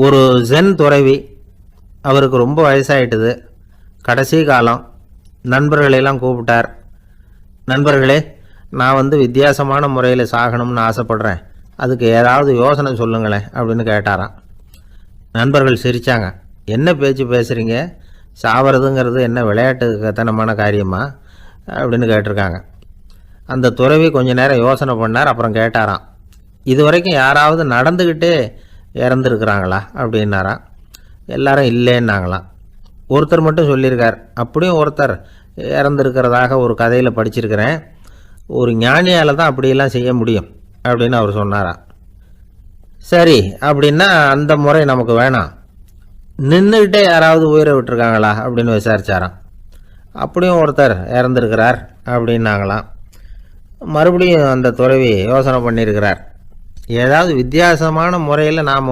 ஒரு ஜென் துறவி, அவருக்கு ரொம்ப வயசாயிட்டுது. கடைசி காலம். நண்பர்களெல்லாம் கூப்பிட்டார். நண்பர்களே, நான் வித்தியாசமான முறையில் சாகணும்னு ஆசைப்படுறேன், அதுக்கு ஏதாவது யோசனை சொல்லுங்களேன் அப்படின்னு கேட்டாராம். நண்பர்கள் சிரித்தாங்க. என்ன பேச்சு பேசுகிறீங்க? சாவறதுங்கிறது என்ன விளையாட்டுத்தனமான காரியமா அப்படின்னு கேட்டிருக்காங்க. அந்த துறவி கொஞ்ச நேரம் யோசனை பண்ணார். அப்புறம் கேட்டாராம், இது வரைக்கும் யாராவது நடந்துக்கிட்டே இறந்துருக்குறாங்களா அப்படின்னாராம். எல்லாரும் இல்லைன்னாங்களாம். ஒருத்தர் மட்டும் சொல்லியிருக்கார். அப்படியும் ஒருத்தர் இறந்துருக்கிறதாக ஒரு கதையில் படிச்சிருக்கிறேன். ஒரு ஞானியால் தான் அப்படியெல்லாம் செய்ய முடியும் அப்படின்னு அவர் சொன்னாராம். சரி, அப்படின்னா அந்த முறை நமக்கு வேணாம். நின்றுக்கிட்டே யாராவது உயிரை விட்டுருக்காங்களா அப்படின்னு விசாரிச்சாராம். அப்படியும் ஒருத்தர் இறந்துருக்கிறார் அப்படின்னாங்களாம். மறுபடியும் அந்த துறவி யோசனை பண்ணியிருக்கிறார். ஏதாவது வித்தியாசமான முறையில் நாம்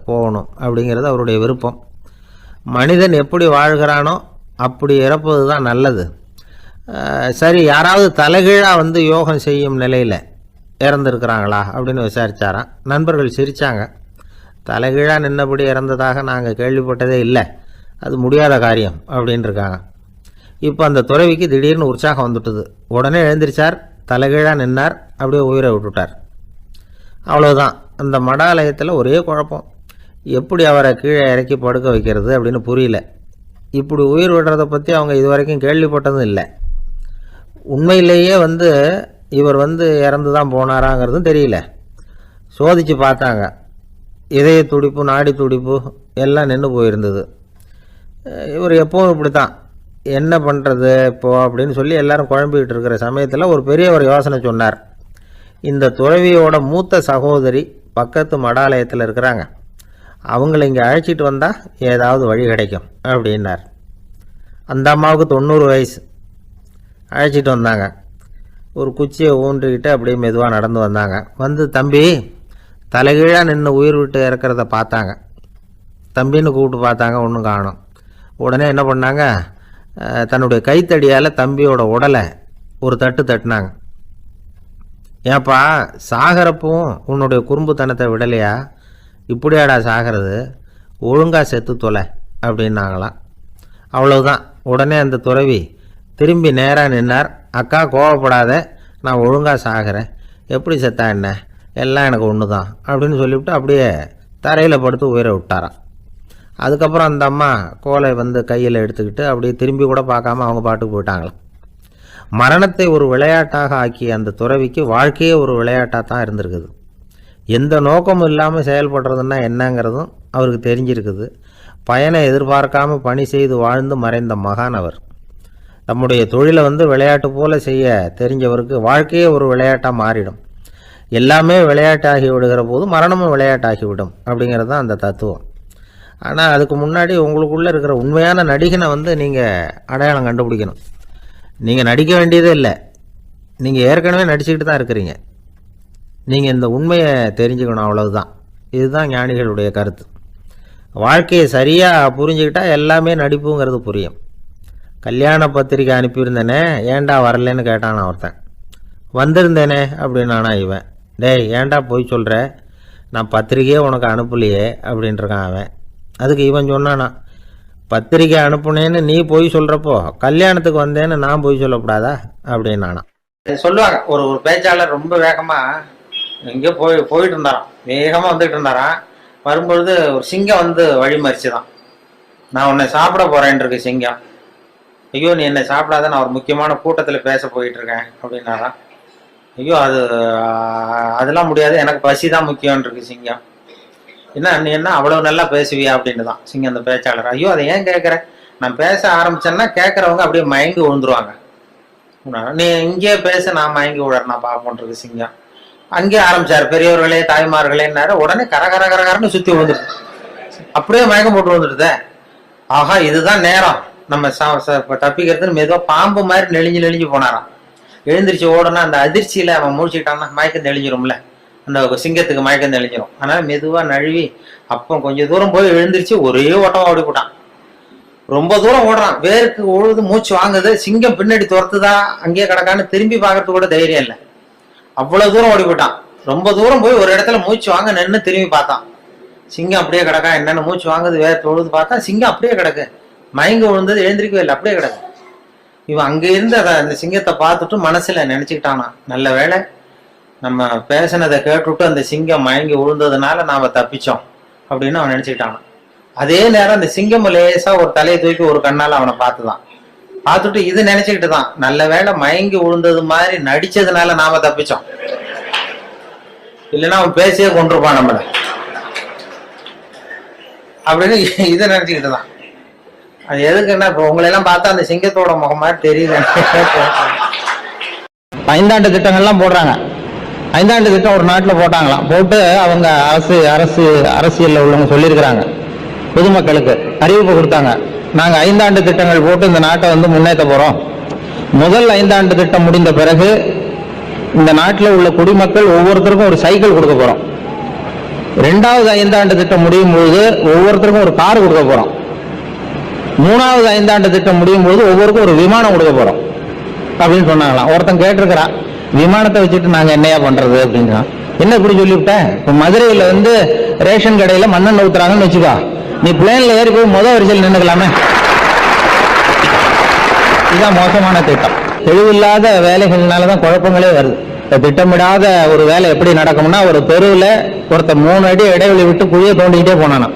போகணும் அப்படிங்கிறது அவருடைய விருப்பம். மனிதன் எப்படி வாழ்கிறானோ அப்படி இறப்பது தான் நல்லது. சரி, யாராவது தலைகீழாக யோகம் செய்யும் நிலையில் இறந்துருக்கிறாங்களா அப்படின்னு விசாரித்தாராம். நண்பர்கள் சிரித்தாங்க. தலைகீழாக நின்னபடி இறந்ததாக நாங்கள் கேள்விப்பட்டதே இல்லை, அது முடியாத காரியம் அப்படின்ட்டுருக்காங்க. இப்போ அந்த துறவிக்கு திடீர்னு உற்சாகம் வந்துட்டுது. உடனே எழுந்திரிச்சார், தலைகீழாக நின்னார், அப்படியே உயிரை விட்டுட்டார். அவ்வளோதான். அந்த மடாலயத்தில் ஒரே குழப்பம். எப்படி அவரை கீழே இறக்கி படுக்க வைக்கிறது அப்படின்னு புரியல. இப்படி உயிர் விடுறதை பற்றி அவங்க இது வரைக்கும் கேள்விப்பட்டதும் இல்லை. உண்மையிலேயே இவர் இறந்து தான் போனாராங்கிறதும் தெரியல. சோதித்து பார்த்தாங்க. இதய துடிப்பு, நாடி துடிப்பு எல்லாம் நின்று போயிருந்தது. இவர் எப்போவும் இப்படி தான், என்ன பண்ணுறது இப்போது அப்படின்னு சொல்லி எல்லாரும் குழம்பிக்கிட்டு இருக்கிற சமயத்தில் ஒரு பெரியவர் யோசனை சொன்னார். இந்த துறவியோட மூத்த சகோதரி பக்கத்து மடாலயத்தில் இருக்கிறாங்க, அவங்கள இங்கே அழைச்சிட்டு வந்தால் ஏதாவது வழி கிடைக்கும் அப்படின்னார். அந்த அம்மாவுக்கு 90 வயசு. அழைச்சிட்டு வந்தாங்க. ஒரு குச்சியை ஊன்றிக்கிட்டு அப்படியே மெதுவாக நடந்து வந்தாங்க. தம்பி, தலைகீழாக நின்று உயிர் விட்டு இறக்கிறத பார்த்தாங்க. தம்பின்னு கூப்பிட்டு பார்த்தாங்க, ஒன்றும் காணோம். உடனே என்ன பண்ணாங்க, தன்னுடைய கைத்தடியால் தம்பியோட உடலை ஒரு தட்டு தட்டினாங்க. ஏப்பா, சாகிறப்பவும் உன்னுடைய குறும்புத்தனத்தை விடலையா? இப்படியாடா சாகிறது? ஒழுங்காக செத்து தொலை அப்படின்னாங்களாம். அவ்வளவுதான். உடனே அந்த துறவி திரும்பி நேராக நின்னார். அக்கா, கோவப்படாத, நான் ஒழுங்காக சாகிறேன், எப்படி செத்தா என்ன, எல்லாம் எனக்கு ஒன்று தான் அப்படின்னு சொல்லிவிட்டு அப்படியே தரையில் படுத்து உயிரை விட்டாராம். அதுக்கப்புறம் அந்த அம்மா கோலை கையில் எடுத்துக்கிட்டு அப்படியே திரும்பி கூட பார்க்காம அவங்க பாட்டுக்கு போயிட்டாங்களாம். மரணத்தை ஒரு விளையாட்டாக ஆக்கிய அந்த துறவிக்கு வாழ்க்கையே ஒரு விளையாட்டாக தான் இருந்திருக்குது. எந்த நோக்கமும் இல்லாமல் செயல்படுறதுன்னா என்னங்கிறதும் அவருக்கு தெரிஞ்சிருக்குது. பயனை எதிர்பார்க்காமல் பணி செய்து வாழ்ந்து மறைந்த மகான் அவர். நம்முடைய தொழிலை விளையாட்டு போல செய்ய தெரிஞ்சவருக்கு வாழ்க்கையே ஒரு விளையாட்டாக மாறிடும். எல்லாமே விளையாட்டாகி விடுகிற போது மரணமும் விளையாட்டாகிவிடும் அப்படிங்கிறது தான் அந்த தத்துவம். ஆனால் அதுக்கு முன்னாடி உங்களுக்குள்ளே இருக்கிற உண்மையான நடிகனை நீங்கள் அடையாளம் கண்டுபிடிக்கணும். நீங்கள் நடிக்க வேண்டியதே இல்லை, நீங்கள் ஏற்கனவே நடிச்சுக்கிட்டு தான் இருக்கிறீங்க. நீங்கள் இந்த உண்மையை தெரிஞ்சுக்கணும், அவ்வளவுதான். இதுதான் ஞானிகளுடைய கருத்து. வாழ்க்கையை சரியாக புரிஞ்சுக்கிட்டால் எல்லாமே நடிப்புங்கிறது புரியும். கல்யாண பத்திரிக்கை அனுப்பியிருந்தேனே, ஏன்டா வரலன்னு கேட்டானா ஒருத்தன். வந்திருந்தேனே அப்படின்னானா இவன். டேய், ஏன்டா போய் சொல்கிற, நான் பத்திரிக்கையே உனக்கு அனுப்பலையே அப்படின்ட்டுருக்கான் அவன். அதுக்கு இவன் சொன்னானா, பத்திரிக்கை அனுப்புனேன்னு நீ போய் சொல்கிறப்போ கல்யாணத்துக்கு வந்தேன்னு நான் போய் சொல்லக்கூடாதா அப்படின்னானா. சொல்லுவாங்க, ஒரு பேச்சாளர் ரொம்ப வேகமாக எங்கேயோ போயிட்டு இருந்தாராம். வேகமாக வந்துட்டு இருந்தாராம். வரும்பொழுது ஒரு சிங்கம் வழிமறிச்சு தான். நான் உன்னை சாப்பிட போகிறேன் இருக்கு சிங்கம். ஐயோ, நீ என்னை சாப்பிடாத, நான் ஒரு முக்கியமான கூட்டத்தில் பேச போயிட்டுருக்கேன் அப்படின்னாராம். ஐயோ, அதெல்லாம் முடியாது, எனக்கு பசி தான் முக்கியம்னு இருக்கு சிங்கம். நீ என்ன அவ்வளோ நல்லா பேசுவியா அப்படின்னு தான் சிங்கம் அந்த பேச்சாளர். ஐயோ, அதை ஏன் கேட்குற, நான் பேச ஆரம்பிச்சேன்னா கேட்குறவங்க அப்படியே மயங்கி விழுந்துருவாங்க. நீ இங்கேயே பேச, நான் மயங்கி விழறேன், நான் பார்ப்போன்றது சிங்கம். அங்கேயே ஆரம்பிச்சார், பெரியவர்களே தாய்மார்களேன்னாரு. உடனே கரகரன்னு சுற்றி விழுந்துட்டு அப்படியே மயக்கம் போட்டு வந்துடுதே. ஆஹா, இதுதான் நேரம் நம்ம தப்பிக்கிறதுன்னு மெதுவாக பாம்பு மாதிரி நெளிஞ்சு போனாராம். எழுந்திரிச்சு ஓடனா அந்த அதிர்ச்சியில் அவன் முடிச்சுக்கிட்டான்னா மயக்கம் தெளிஞ்சிரும்ல, அந்த சிங்கத்துக்கு மயக்கம் தெளிஞ்சிரும். அதனால மெதுவாக நழுவி அப்போ கொஞ்சம் தூரம் போய் எழுந்திரிச்சு ஒரே ஓட்டமாக ஓடி போட்டான். ரொம்ப தூரம் ஓடுறான், வேருக்கு ஓடுது, மூச்சு வாங்குது. சிங்கம் பின்னாடி துரத்துதா அங்கேயே கிடக்கான்னு திரும்பி பார்க்கறதுக்கு கூட தைரியம் இல்லை. அவ்வளவு தூரம் ஓடி போயிட்டான். ரொம்ப தூரம் போய் ஒரு இடத்துல மூச்சு வாங்க நின்று திரும்பி பார்த்தான். சிங்கம் அப்படியே கிடக்கா, என்னென்ன மூச்சு வாங்குது, வேற தொழுது பார்த்தா சிங்கம் அப்படியே கிடக்கு, மயங்க விழுந்தது எழுந்திரிக்கவே இல்லை, அப்படியே கிடக்கு. இவன் அங்க இருந்து அந்த சிங்கத்தை பார்த்துட்டு மனசுல நினைச்சுக்கிட்டானா, நல்ல வேளை நம்ம பேசினதை கேட்டுவிட்டு அந்த சிங்கம் மயங்கி விழுந்ததுனால நாம தப்பிச்சோம் அப்படின்னு அவன் நினைச்சுக்கிட்டானான். அதே நேரம் அந்த சிங்கம் லேசா ஒரு தலையை தூக்கி ஒரு கண்ணால அவனை பார்த்துதான். பார்த்துட்டு இது நினைச்சுக்கிட்டு தான், நல்ல வேளை மயங்கி விழுந்தது மாதிரி நடிச்சதுனால நாம தப்பிச்சோம், இல்லைன்னா அவன் பேசியே கொண்டிருப்பான் நம்மள அப்படின்னு இதை நினைச்சுக்கிட்டு தான். அது எதுக்குன்னா, இப்போ உங்களெல்லாம் பார்த்தா அந்த சிங்கத்தோட முகம் மாதிரி தெரியுது. 5 ஆண்டு திட்டங்கள்லாம் போடுறாங்க. 5 ஆண்டு திட்டம் ஒரு நாட்டில் போட்டாங்களாம். போட்டு அவங்க அரசியலில் உள்ளவங்க சொல்லியிருக்கிறாங்க, பொதுமக்களுக்கு அறிவிப்பு கொடுத்தாங்க, நாங்கள் 5 ஆண்டு திட்டங்கள் போட்டு இந்த நாட்டை வந்து முன்னேற்ற போகிறோம். முதல் 5 ஆண்டு திட்டம் முடிந்த பிறகு இந்த நாட்டில் உள்ள குடிமக்கள் ஒவ்வொருத்தருக்கும் ஒரு சைக்கிள் கொடுக்க போகிறோம். 2வது 5 ஆண்டு திட்டம் முடியும் பொழுது ஒவ்வொருத்தருக்கும் ஒரு கார் கொடுக்க போகிறோம். 3வது 5 ஆண்டு திட்டம் முடியும் போது ஒவ்வொருக்கும் ஒரு விமானம் கொடுக்க போறோம் அப்படின்னு சொன்னாங்களாம். ஒருத்தன் கேட்டிருக்கிறான், விமானத்தை வச்சுட்டு நாங்க என்னையா பண்றது அப்படின்னா, என்ன இப்படி சொல்லிவிட்டேன், இப்ப மதுரையில வந்து ரேஷன் கடையில மண்ணெண்ணெய் ஊத்துறாங்கன்னு வச்சுக்கோ, நீ பிளேன்ல ஏறி போய் முதல் வரிசையில் நின்றுக்கலாமே. இதுதான் மோசமான திட்டம். தெளிவில்லாத வேலைகள்னாலதான் குழப்பங்களே வருது. திட்டமிடாத ஒரு வேலை எப்படி நடக்கும்னா, ஒரு தெருவில் ஒருத்தர் 3 அடி இடைவெளி விட்டு குழியை தோண்டிக்கிட்டே போனானா,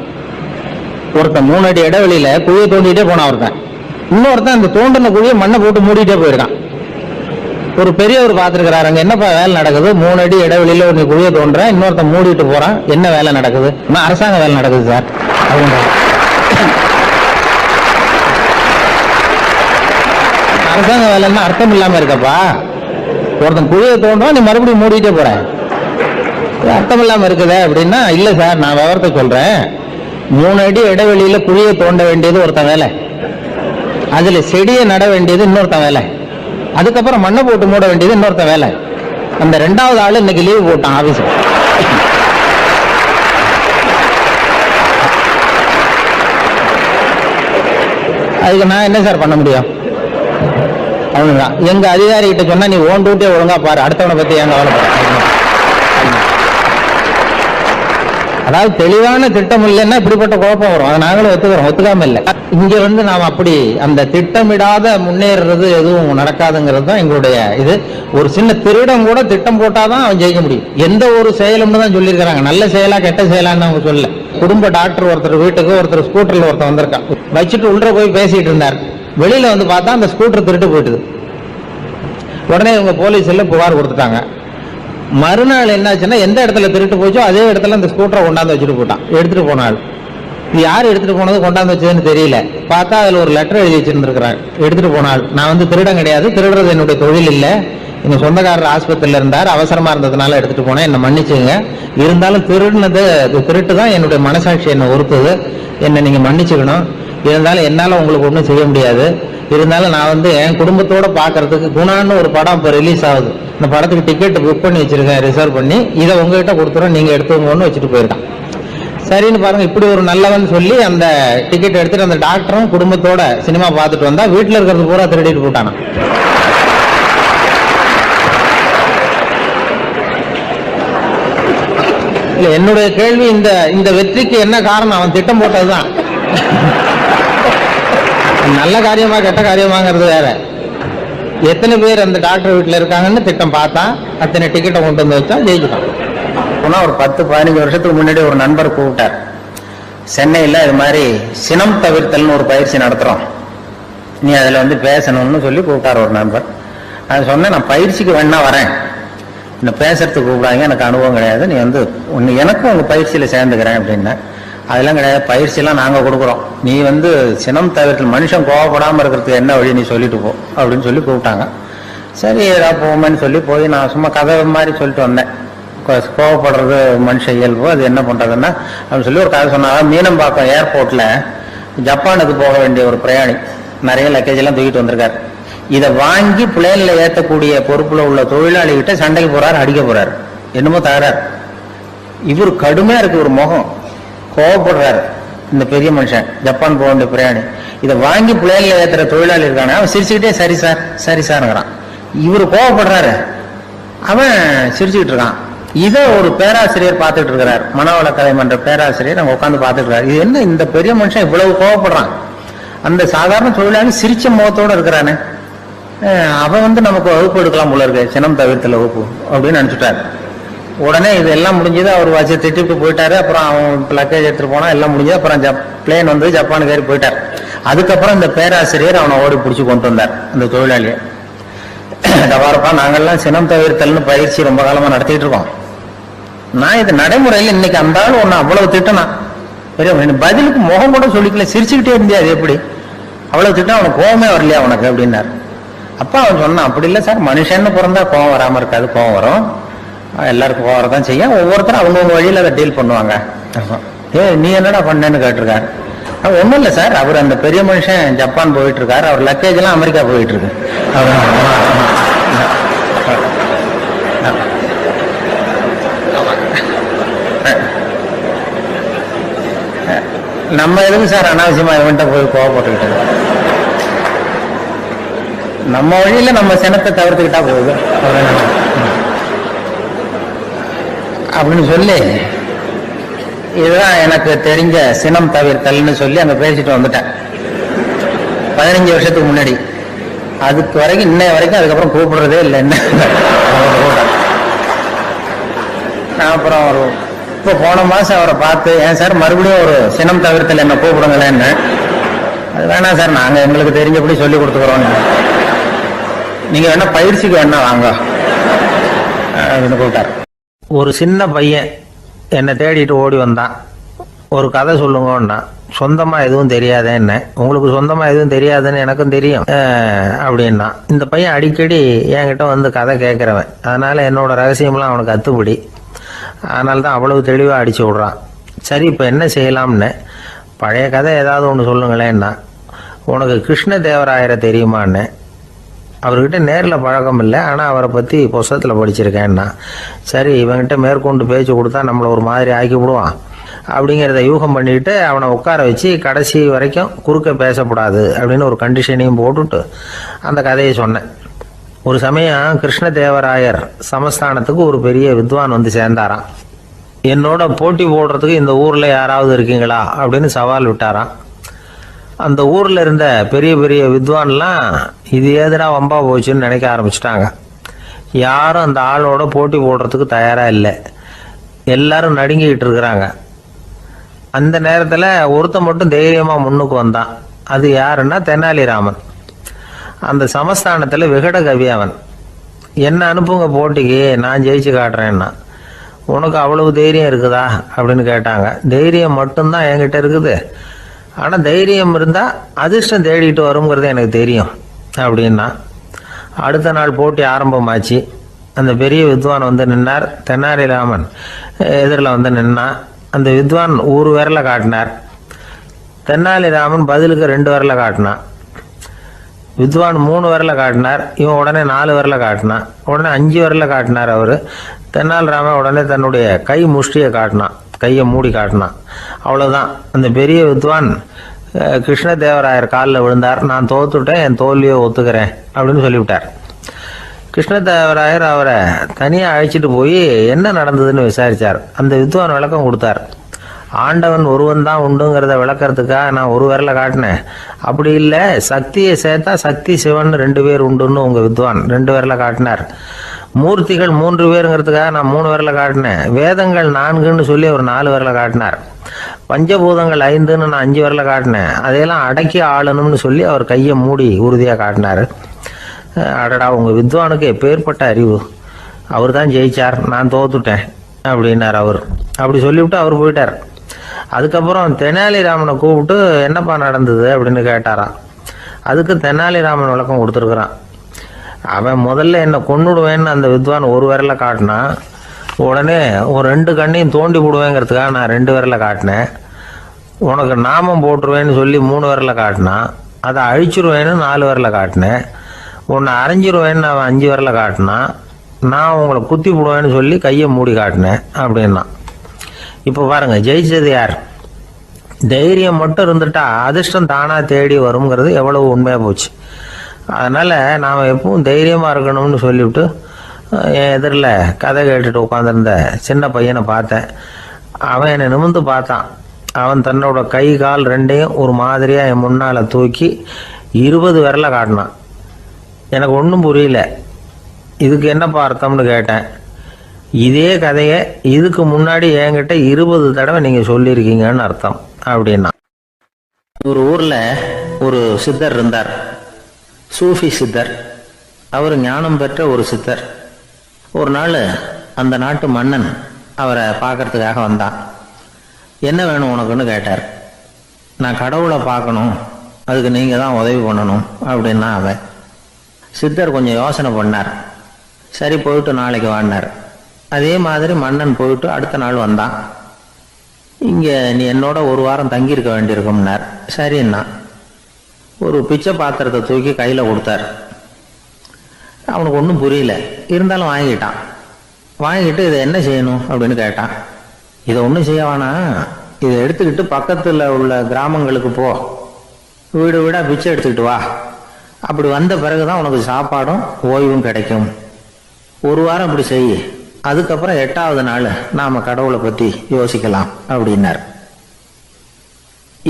ஒருத்தன் 3 அடி இடைவெளியில குழியை தோண்டிக்கிட்டே போனா ஒருத்தன், இன்னொருத்தன் அந்த தோண்டின குழியை மண்ணை போட்டு மூடிட்டே போயிருக்கான். ஒரு பெரியவர் பார்த்துருக்கிறாரு, அங்க என்னப்பா வேலை நடக்குது, 3 அடி இடைவெளியில ஒரு குழியை தோன்றேன், இன்னொருத்தன் மூடிட்டு போறான், என்ன வேலை நடக்குது? அரசாங்க வேலை நடக்குது சார் அப்படின்ற. அரசாங்க வேலைன்னா அர்த்தம் இல்லாம இருக்கப்பா, ஒருத்தன் குழியை தோன்றான், நீ மறுபடியும் மூடிட்டே போற, அர்த்தம் இல்லாம இருக்குதே அப்படின்னா, இல்ல சார் நான் விவரத்தை சொல்றேன், 3 அடி இடைவெளியில குழியை தோண்ட வேண்டியது ஒருத்தன் வேலை, அதுல செடியை நட வேண்டியது இன்னொருத்தன் வேலை, அதுக்கப்புறம் மண்ணை போட்டு மூட வேண்டியது இன்னொருத்தன் வேலை. அந்த 2வது ஆளு இன்னைக்கு லீவு போட்டான் ஆபீஸ். அதுக்கு நான் என்ன சார் பண்ண முடியும்? அவனுதான் எங்க அதிகாரி கிட்ட சொன்னா, நீ ஓன் டூட்டியே ஒழுங்கா பாரு, அடுத்தவனை பத்தி எங்க வேலை பாரு. அதாவது தெளிவான திட்டம் இல்லைன்னா இப்படிப்பட்ட குழப்பம் வரும். அதை நாங்களும் ஒத்துக்காம இல்லை. இங்க வந்து நாம் அப்படி அந்த திட்டமிடாத முன்னேறது எதுவும் நடக்காதுங்கிறது தான் எங்களுடைய இது. ஒரு சின்ன திருடம் கூட திட்டம் போட்டாதான் அவன் ஜெயிக்க முடியும். எந்த ஒரு செயலும்னு தான் சொல்லியிருக்கிறாங்க, நல்ல செயலா கெட்ட செயலான்னு அவங்க சொல்லல. குடும்ப டாக்டர் ஒருத்தர் வீட்டுக்கு ஒருத்தர் ஸ்கூட்டர்ல ஒருத்தர் வந்திருக்கான், வச்சுட்டு உள்ள போய் பேசிட்டு இருந்தார். வெளியில வந்து பார்த்தா அந்த ஸ்கூட்டர் திருட்டு போயிட்டுது. உடனே இவங்க போலீஸ்ல புகார் கொடுத்துட்டாங்க. மறுநாள் என்னாச்சுன்னா, எந்த இடத்துல திருட்டு போச்சோ அதே இடத்துல அந்த ஸ்கூட்டரை கொண்டாந்து வச்சுட்டு போட்டான். எடுத்துட்டு போனாள். இது யார் எடுத்துட்டு போனது கொண்டாந்து வச்சதுன்னு தெரியல. பார்த்தா அதுல ஒரு லெட்டர் எழுதி வச்சிருந்துருக்கிறாங்க. எடுத்துட்டு போனாள், நான் வந்து திருடன் கிடையாது, திருடுறது என்னுடைய தொழில் இல்லை, எங்க சொந்தக்காரர் ஆஸ்பத்திரியில இருந்தார், அவசரமா இருந்ததுனால எடுத்துட்டு போனேன், என்ன மன்னிச்சுங்க, இருந்தாலும் திருட்டு தான் என்னுடைய மனசாட்சி என்னை உறுத்துது, என்னை நீங்க மன்னிச்சுக்கணும், இருந்தாலும் என்னால உங்களுக்கு ஒன்றும் செய்ய முடியாது, இருந்தாலும் நான் வந்து என் குடும்பத்தோட பாக்குறதுக்கு குணான்னு ஒரு படம் இப்போ ரிலீஸ் ஆகுது, இந்த படத்துக்கு டிக்கெட் புக் பண்ணி வச்சிருக்கேன், ரிசர்வ் பண்ணி, இதை உங்ககிட்ட கொடுத்துறோம், நீங்க எடுத்துக்கோன்னு வச்சுட்டு போயிருக்கான். சரின்னு பாருங்க, இப்படி ஒரு நல்லவன் சொல்லி அந்த டிக்கெட் எடுத்துட்டு அந்த டாக்டரும் குடும்பத்தோட சினிமா பார்த்துட்டு வந்தா, வீட்டுல இருக்கிறது பூரா திருடிட்டு போட்டானா. இல்ல, என்னுடைய கேள்வி, இந்த வெற்றிக்கு என்ன காரணம்? அவன் திட்டம் போட்டதுதான். நல்ல காரியமா கெட்ட காரியமாங்கிறது வேற. எத்தனை பேர் அந்த டாக்டர் வீட்டில் இருக்காங்கன்னு திட்டம் பார்த்தா, அத்தனை டிக்கெட்டை கொண்டு வந்து வச்சா ஜெயிச்சுட்டான். போனால் ஒரு 10-15 வருஷத்துக்கு முன்னாடி ஒரு நண்பர் கூப்பிட்டார், சென்னையில் இது மாதிரி சினம் தவிர்த்தல்னு ஒரு பயிற்சி நடத்துகிறோம், நீ அதில் வந்து பேசணும்னு சொல்லி கூப்பிட்டார் ஒரு நண்பர். அது சொன்னேன், நான் பயிற்சிக்கு வேணா வரேன், இன்னும் பேசுறதுக்கு கூப்பிடாங்க, எனக்கு அனுபவம் கிடையாது, நீ வந்து எனக்கும் உங்கள் பயிற்சியில் சேர்ந்துக்கிறேன் அப்படின்னா. அதெல்லாம் கிடையாது, பயிற்சியெல்லாம் நாங்கள் கொடுக்குறோம், நீ வந்து சினம் தவிர்த்தல், மனுஷன் கோவப்படாமல் இருக்கிறதுக்கு என்ன வழி நீ சொல்லிட்டு போ அப்படின்னு சொல்லி கூப்பிட்டாங்க. சரி ஏதாவது போவோமேன்னு சொல்லி போய் நான் சும்மா கதை மாதிரி சொல்லிட்டு வந்தேன். கோவப்படுறது மனுஷ இயல்பு, அது என்ன பண்ணுறதுன்னா அப்படின்னு சொல்லி ஒரு கதை சொன்னாங்க. மீனம்பாக்கம் ஏர்போர்ட்டில் ஜப்பானுக்கு போக வேண்டிய ஒரு பிரயாணி நிறைய லக்கேஜ் எல்லாம் தூக்கிட்டு வந்திருக்காரு. இதை வாங்கி பிளேனில் ஏற்றக்கூடிய பொறுப்பில் உள்ள தொழிலாளிகிட்ட சண்டைக்கு போகிறாரு, அடிக்க போகிறாரு, என்னமோ தகராறு. இவர் கடுமையாக இருக்கு ஒரு முகம், கோவப்படுறாரு. இந்த பெரிய மனுஷன் ஜப்பான் போக வேண்டிய பிரயாணி இதை வாங்கி பிளேன்ல ஏற்றுற தொழிலாளி இருக்கானே, அவன் சிரிச்சுக்கிட்டே சரி சார் சரி சார்ங்கிறான். இவரு கோவப்படுறாரு, அவன் சிரிச்சுக்கிட்டு இருக்கான். இதை ஒரு பேராசிரியர் பார்த்துட்டு இருக்கிறார், மனவளக்கலை மன்ற பேராசிரியர் அங்க உட்காந்து பார்த்துட்டு இருக்காரு. இது என்ன இந்த பெரிய மனுஷன் இவ்வளவு கோவப்படுறான், அந்த சாதாரண தொழிலாளி சிரிச்ச முகத்தோட இருக்கிறானே, அவன் நமக்கு வகுப்பு எடுக்கலாம் போல இருக்கு, சினம் தவிர்த்தல வகுப்பு அப்படின்னு நினைச்சுட்டாரு. உடனே இதெல்லாம் முடிஞ்சது, அவர் வச்சு திட்டிட்டு போயிட்டாரு. அப்புறம் அவன் லக்கேஜ் எடுத்துட்டு போனா எல்லாம் முடிஞ்சது. அப்புறம் பிளேன் வந்து ஜப்பானுக்கு ஏறி போயிட்டார். அதுக்கப்புறம் இந்த பேராசிரியர் அவனை ஓடி பிடிச்சி கொண்டு வந்தார் அந்த தொழிலாளியை. தவாரப்பா, நாங்கெல்லாம் சினம் தவிர்த்தல்னு பயிற்சி ரொம்ப காலமா நடத்திட்டு இருக்கோம். நான் இது நடைமுறையில் இன்னைக்கு அந்த ஆள் ஒன்னு அவ்வளவு திட்டனா பெரிய பதிலுக்கு முகம் கூட சொல்லிக்கல, சிரிச்சுக்கிட்டே இருந்தே, அது எப்படி அவ்வளவு திட்டம், அவனுக்கு கோவமே வரலையா உனக்கு அப்படின்னாரு. அப்பா அவன் சொன்னான், அப்படி இல்லை சார், மனுஷன்னு பிறந்தா கோவம் வராம இருக்காது, கோவம் வரும், எல்லாருக்கும் கோவம் வரதான் செய்யும், ஒவ்வொருத்தரும் அவங்கவுங்க வழியில அதை டீல் பண்ணுவாங்க. நீ என்னடா பண்ணேன்னு கேட்டிருக்காரு. ஒன்றும் இல்லை சார், அவர் அந்த பெரிய மனுஷன் ஜப்பான் போயிட்டு இருக்காரு, அவர் லக்கேஜ் எல்லாம் அமெரிக்கா போயிட்டு இருக்கு. நம்ம எதுவும் சார் அனாவசியமா இவன்ட்ட போய் கோவப்பட்டுக்கிட்டது, நம்ம வழியில நம்ம சினத்தை தவிர்த்துக்கிட்டா போகுது அப்படின்னு சொல்லி, இதுதான் எனக்கு தெரிஞ்ச சினம் தவிர்த்தல்னு சொல்லி அங்க பேசிட்டு வந்துட்டேன் 15 வருஷத்துக்கு முன்னாடி. அதுக்கு வரைக்கும் இன்னைய வரைக்கும் அதுக்கப்புறம் கூப்பிடுறதே இல்லை. என்ன நான் அப்புறம் ஒரு இப்போ போன மாசம் அவரை பார்த்து, ஏன் சார் மறுபடியும் ஒரு சினம் தவிர்த்தல் என்ன கூப்பிடுங்களேன்னு. அது வேணாம் சார், நாங்க எங்களுக்கு தெரிஞ்சபடி சொல்லி கொடுத்துக்கிறோம், நீங்க வேணா பயிற்சிக்கு வேணா வாங்க அப்படின்னு கூப்பிட்டார். ஒரு சின்ன பையன் என்னை தேடிட்டு ஓடி வந்தான். ஒரு கதை சொல்லுங்கன்னா, சொந்தமா எதுவும் தெரியாத என்ன, உங்களுக்கு சொந்தமா எதுவும் தெரியாதுன்னு எனக்கும் தெரியும் அப்படின்னா. இந்த பையன் அடிக்கடி என்கிட்ட வந்து கதை கேட்கிறவன், அதனால என்னோட ரகசியம்லாம் அவனுக்கு அத்துப்படி, அதனால தான் அவ்வளவு தெளிவாக அடிச்சு விட்றான். சரி, இப்போ என்ன செய்யலாம்னு, பழைய கதை ஏதாவது ஒன்று சொல்லுங்களேன்னா. உனக்கு கிருஷ்ணதேவராயரை தெரியுமான்னு. அவர்கிட்ட நேரில் பழக்கம் இல்லை, ஆனால் அவரை பற்றி புஸ்தகத்தில் படிச்சிருக்கேன்னா. சரி, இவங்கிட்ட மேற்கொண்டு பேச்சு கொடுத்தா நம்மளை ஒரு மாதிரி ஆக்கி விடுவான் அப்படிங்கிறத யூகம் பண்ணிக்கிட்டு அவனை உட்கார வச்சு கடைசி வரைக்கும் குறுக்க பேசக்கூடாது அப்படின்னு ஒரு கண்டிஷனையும் போட்டுட்டு அந்த கதையை சொன்னேன். ஒரு சமயம் கிருஷ்ணதேவராயர் சமஸ்தானத்துக்கு ஒரு பெரிய வித்வான் வந்து சேர்ந்தாராம். என்னோட போட்டி போடுறதுக்கு இந்த ஊரில் யாராவது இருக்கீங்களா அப்படின்னு சவால் விட்டாராம். அந்த ஊரில் இருந்த பெரிய பெரிய வித்வான்லாம் இது ஏதுடா வம்பா போச்சுன்னு நினைக்க ஆரம்பிச்சிட்டாங்க. யாரும் அந்த ஆளோட போட்டி போடுறதுக்கு தயாராக இல்லை, எல்லாரும் நடுங்கிக்கிட்டு இருக்கிறாங்க. அந்த நேரத்தில் ஒருத்தன் மட்டும் தைரியமாக முன்னுக்கு வந்தான். அது யாருன்னா தெனாலிராமன். அந்த சமஸ்தானத்தில் விகட கவி அவன். என்ன அனுப்புங்க போட்டிக்கு, நான் ஜெயிச்சு காட்டுறேன்னா. உனக்கு அவ்வளவு தைரியம் இருக்குதா அப்படின்னு கேட்டாங்க. தைரியம் மட்டும்தான் என்கிட்ட இருக்குது, ஆனால் தைரியம் இருந்தால் அதிர்ஷ்டம் தேடிட்டு வருங்கிறது எனக்கு தெரியும் அப்படின்னா. அடுத்த நாள் போட்டி ஆரம்பமாச்சு. அந்த பெரிய வித்வான் வந்து நின்னார். தெனாலிராமன் எதிரில் வந்து நின்னான். அந்த வித்வான் ஒரு விரலை காட்டினார். தெனாலிராமன் பதிலுக்கு 2 விரலை காட்டினான். வித்வான் 3 விரலை காட்டினார். இவன் உடனே 4 விரலை காட்டினான். உடனே 5 விரலை காட்டினார் அவர். தெனாலிராமன் உடனே தன்னுடைய கை முஷ்டியை காட்டினான், கையை மூடி காட்டினான். அவ்வளோதான். அந்த பெரிய வித்வான் கிருஷ்ணதேவராயர் காலில் விழுந்தார். நான் தோத்துட்டேன், என் தோல்வியை ஒத்துக்கிறேன் அப்படின்னு சொல்லிவிட்டார். கிருஷ்ணதேவராயர் அவரை தனியாக அழைச்சிட்டு போய் என்ன நடந்ததுன்னு விசாரித்தார். அந்த வித்வான் விளக்கம் கொடுத்தார். ஆண்டவன் ஒருவன் தான் உண்டுங்கிறத விளக்கறதுக்காக நான் ஒரு விரலை காட்டினேன். அப்படி இல்லை, சக்தியை சேர்த்தா சக்தி சிவன் 2 பேர் உண்டுன்னு உங்கள் வித்வான் 2 விரலை காட்டினார். மூர்த்திகள் 3 பேருங்கிறதுக்காக நான் 3 விரலை காட்டினேன். வேதங்கள் 4ன்னு சொல்லி அவர் 4 விரலை காட்டினார். பஞ்சபூதங்கள் 5ன்னு நான் 5 விரலை காட்டினேன். அதையெல்லாம் அடக்கி ஆளணும்னு சொல்லி அவர் கையை மூடி உறுதியாக காட்டினார். அடடா, உங்கள் வித்வானுக்கு எப்பேற்பட்ட அறிவு, அவர் தான் ஜெயிச்சார், நான் தோத்துட்டேன் அப்படின்னார் அவர். அப்படி சொல்லிவிட்டு அவர் போயிட்டார். அதுக்கப்புறம் தெனாலிராமனை கூப்பிட்டு என்னப்பா நடந்தது அப்படின்னு கேட்டாராம். அதுக்கு தெனாலிராமன் விளக்கம் கொடுத்துருக்குறான். அவன் முதல்ல என்னை கொன்னுடுவேன்னு அந்த வித்வான் ஒரு விரலை காட்டினான். உடனே ஒரு 2 கண்ணையும் தோண்டி விடுவேங்கிறதுக்காக நான் 2 விரலை காட்டினேன். உனக்கு நாமம் போட்டுருவேன்னு சொல்லி 3 விரலை காட்டினான். அதை அழிச்சிருவேன்னு 4 விரலை காட்டினேன். உன்னை அரைஞ்சிருவேன்னு அவன் 5 விரலை காட்டினான். நான் உங்களை குத்தி விடுவேன்னு சொல்லி கையை மூடி காட்டினேன் அப்படின்னா. இப்போ பாருங்க, ஜெயிச்சது யார்? தைரியம் மட்டும் இருந்துட்டா அதிர்ஷ்டம் தானா தேடி வருங்கிறது எவ்வளவு உண்மையாக போச்சு. அதனால நாம் எப்பவும் தைரியமாக இருக்கணும்னு சொல்லிவிட்டு என் எதிரில் கதை கேட்டுட்டு உட்காந்துருந்த சின்ன பையனை பார்த்தேன். அவன் என்னை நிமிர்ந்து பார்த்தான். அவன் தன்னோட கை கால் ரெண்டையும் ஒரு மாதிரியாக என் முன்னால் தூக்கி 20 விரலை காட்டினான். எனக்கு ஒன்றும் புரியல. இதுக்கு என்னப்பா அர்த்தம்னு கேட்டேன். இதே கதையை இதுக்கு முன்னாடி என்கிட்ட 20 தடவை நீங்கள் சொல்லியிருக்கீங்கன்னு அர்த்தம் அப்படின்னா. ஒரு ஊரில் ஒரு சித்தர் இருந்தார், சூஃபி சித்தர். அவர் ஞானம் பெற்ற ஒரு சித்தர். ஒரு நாள் அந்த நாட்டு மன்னன் அவரை பார்க்கறதுக்காக வந்தான். என்ன வேணும் உனக்குன்னு கேட்டார். நான் கடவுளை பார்க்கணும், அதுக்கு நீங்கள் தான் உதவி பண்ணணும் அப்படின்னா அவன். சித்தர் கொஞ்சம் யோசனை பண்ணார். சரி, போயிட்டு நாளைக்கு வாடினார். அதே மாதிரி மன்னன் போயிட்டு அடுத்த நாள் வந்தான். இங்கே நீ என்னோட ஒரு வாரம் தங்கியிருக்க வேண்டியிருக்கும்னார். சரின்னா ஒரு பிச்சை பாத்திரத்தை தூக்கி கையில் கொடுத்தார். அவனுக்கு ஒன்றும் புரியல, இருந்தாலும் வாங்கிட்டான். வாங்கிட்டு இதை என்ன செய்யணும் அப்படின்னு கேட்டான். இதை ஒன்றும் செய்ய வேணாம், இதை எடுத்துக்கிட்டு பக்கத்தில் உள்ள கிராமங்களுக்கு போ, வீடு வீடாக பிச்சை எடுத்துக்கிட்டு வா. அப்படி வந்த பிறகுதான் உனக்கு சாப்பாடும் ஓய்வும் கிடைக்கும். ஒரு வாரம் இப்படி செய், அதுக்கப்புறம் 8வது நாள் நாம் கடவுளை பற்றி யோசிக்கலாம் அப்படின்னார்.